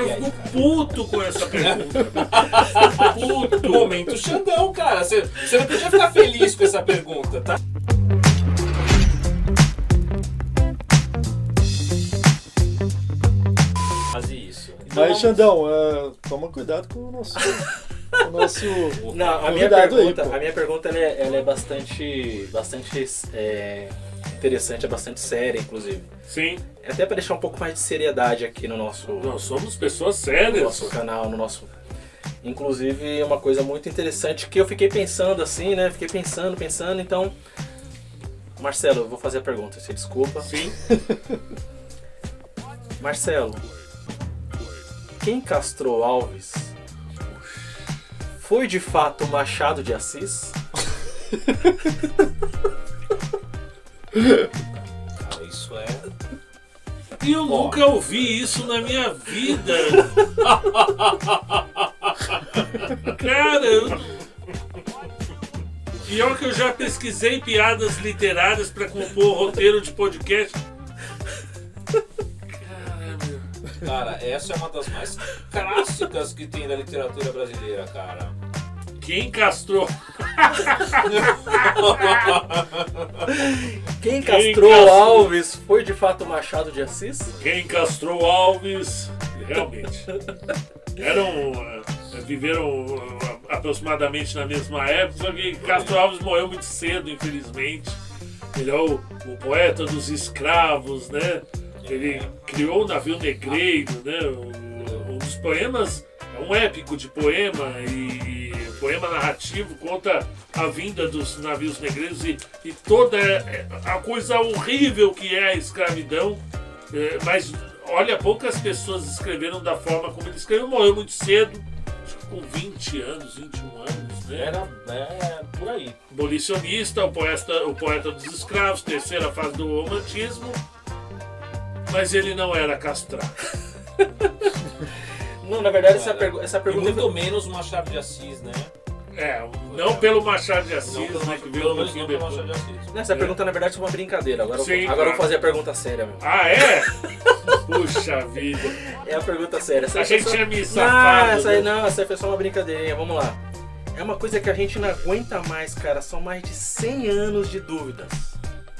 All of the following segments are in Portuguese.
Eu fico puto com essa pergunta. Puto. Momento Xandão, cara. Você não podia ficar feliz com essa pergunta, tá? Fazer isso. Então, mas, Xandão, toma cuidado com o nosso Não, a minha pergunta ela é bastante interessante, é bastante séria, inclusive. Sim. É até para deixar um pouco mais de seriedade aqui no nosso... Nós somos pessoas sérias. No nosso canal, no nosso... Inclusive, é uma coisa muito interessante que eu fiquei pensando assim, né? Fiquei pensando, então... Marcelo, eu vou fazer a pergunta, você desculpa. Sim. Marcelo, quem castrou Alves foi de fato Machado de Assis? Cara, isso é... E eu nunca ouvi isso na minha vida. Cara, pior que eu já pesquisei piadas literárias pra compor roteiro de podcast. Cara, essa é uma das mais clássicas que tem da literatura brasileira, cara. Quem castrou? Quem castrou Alves foi de fato Machado de Assis? Quem castrou Alves, realmente. Viveram aproximadamente na mesma época, só que Castro Alves morreu muito cedo, infelizmente. Ele é o poeta dos escravos, né? Ele criou o navio negreiro, né? Um dos poemas, é um épico de poema e poema narrativo, conta a vinda dos navios negreiros e toda a coisa horrível que é a escravidão. Mas olha, poucas pessoas escreveram da forma como ele escreveu. Morreu muito cedo, acho que com 20 anos, 21 anos, né? Era por aí. Abolicionista, o poeta dos escravos, terceira fase do romantismo. Mas ele não era castrado. Não, na verdade, essa pergunta... E muito menos o Machado de Assis, né? Não pelo Machado de Assis, né? Que veio pelo menos não pelo Machado de Assis. Essa pergunta, na verdade, é uma brincadeira. Agora Sim, eu vou fazer a pergunta séria, meu. Ah, é? Puxa vida. É a pergunta séria. A gente tinha me safado. Essa foi só uma brincadeirinha. Vamos lá. É uma coisa que a gente não aguenta mais, cara. São mais de 100 anos de dúvidas.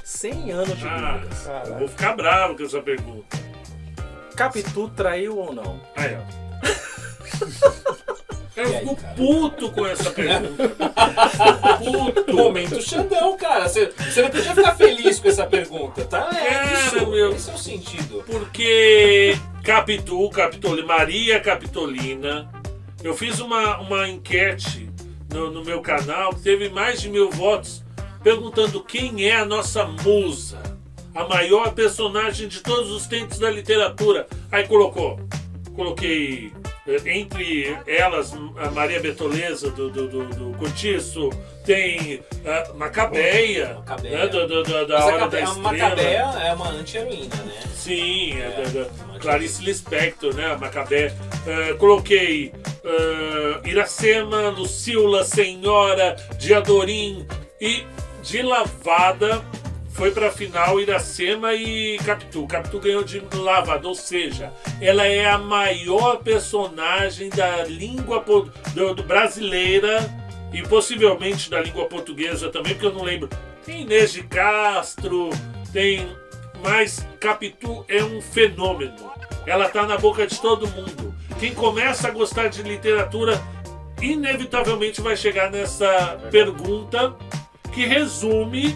100 anos de dúvidas. Eu vou ficar bravo com essa pergunta. Capitu traiu ou não? Aí, ó. Eu fico puto com essa pergunta. Puto. Momento Xandão, cara. Você não podia ficar feliz com essa pergunta, tá? Esse é o sentido. Porque Maria Capitolina, eu fiz uma enquete no meu canal que teve mais de 1000 votos perguntando quem é a nossa musa, a maior personagem de todos os tempos da literatura. Aí coloquei entre elas a Maria Bertoleza do Cortiço, tem a Macabeia, né, da Hora da Estrela. A Macabeia é uma anti-heroína, né? Sim, Clarice Lispector, né, a Macabeia. Coloquei Iracema, Lucila, Senhora, Diadorim e de lavada foi pra final Iracema e Capitu. Capitu ganhou de lavada, ou seja, ela é a maior personagem da língua brasileira e possivelmente da língua portuguesa também, porque eu não lembro. Tem Inês de Castro, mas Capitu é um fenômeno. Ela tá na boca de todo mundo. Quem começa a gostar de literatura inevitavelmente vai chegar nessa pergunta que resume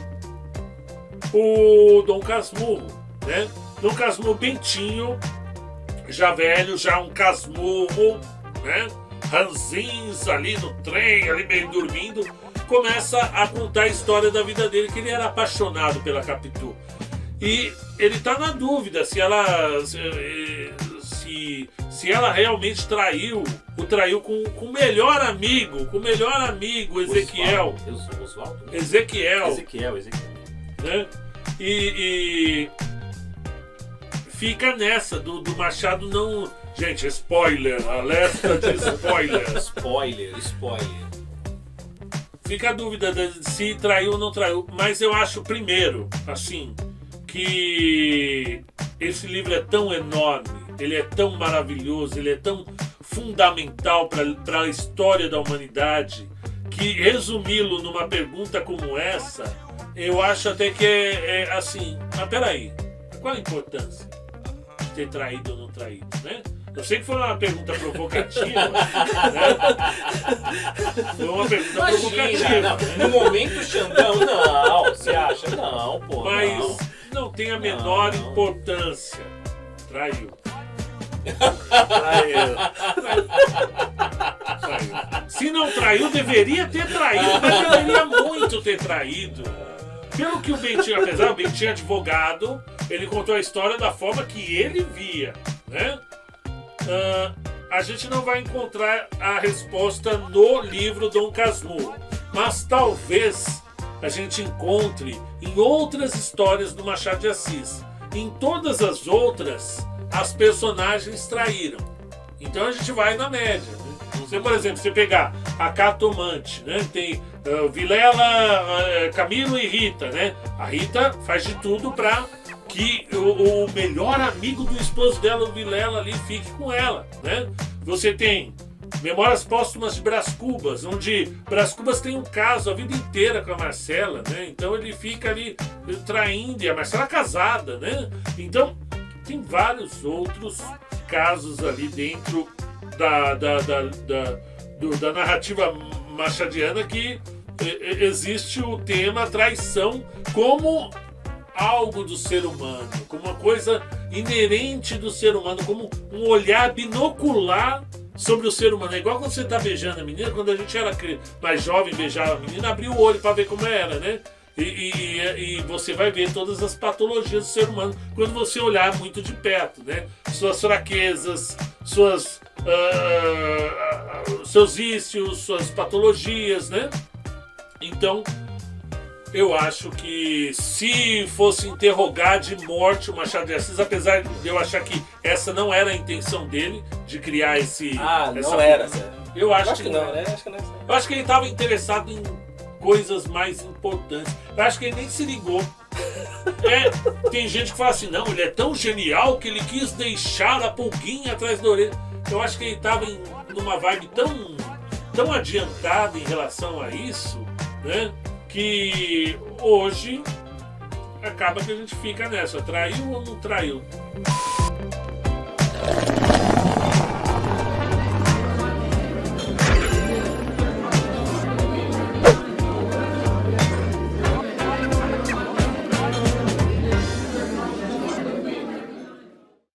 o Dom Casmurro, né? Dom Casmurro Bentinho, já velho, já um casmurro, né? Ranzins ali no trem, ali meio dormindo, começa a contar a história da vida dele, que ele era apaixonado pela Capitu. E ele tá na dúvida se ela realmente traiu com o melhor amigo, Ezequiel. Ezequiel. Né? E fica nessa do Machado não... Gente, spoiler, alerta de spoiler. Spoiler. Fica a dúvida se traiu ou não traiu, mas eu acho, primeiro, assim, que esse livro é tão enorme ele é tão maravilhoso, ele é tão fundamental para a história da humanidade, que resumi-lo numa pergunta como essa, eu acho até que é assim, mas peraí, qual a importância de ter traído ou não traído, né? Eu sei que foi uma pergunta provocativa, né? Foi uma pergunta provocativa. Não, né? no momento Xandão, não, você acha? Não, pô, Mas não tem a menor importância. Traiu. Traiu. Se não traiu, deveria ter traído, mas deveria muito ter traído. Pelo que o Bentinho, apesar do Bentinho advogado, ele contou a história da forma que ele via, né? A gente não vai encontrar a resposta no livro Dom Casmurro, mas talvez a gente encontre em outras histórias do Machado de Assis. Em todas as outras, as personagens traíram. Então a gente vai na média, né? Você, por exemplo, você pegar a Cartomante, né? Tem Vilela, Camilo e Rita, né? A Rita faz de tudo para que o melhor amigo do esposo dela, o Vilela, ali fique com ela, né? Você tem Memórias Póstumas de Brás Cubas, onde Brás Cubas tem um caso a vida inteira com a Marcela, né? Então ele fica ali traindo, e a Marcela é casada, né? Então tem vários outros casos ali dentro da narrativa machadiana que existe o tema traição como algo do ser humano, como uma coisa inerente do ser humano, como um olhar binocular sobre o ser humano. É igual quando você está beijando a menina, quando a gente era mais jovem, beijava a menina, abria o olho para ver como era, né? E você vai ver todas as patologias do ser humano quando você olhar muito de perto, né? Suas fraquezas, seus vícios, suas patologias, né? Então, eu acho que se fosse interrogar de morte o Machado de Assis, apesar de eu achar que essa não era a intenção dele, de criar essa não era. Eu acho que não, né? Acho que não. Eu acho que ele estava interessado em coisas mais importantes. Eu acho que ele nem se ligou. Tem gente que fala assim, não, ele é tão genial que ele quis deixar a pulguinha atrás da orelha. Eu acho que ele estava numa vibe tão adiantada em relação a isso, né? Que hoje acaba que a gente fica nessa, traiu ou não traiu?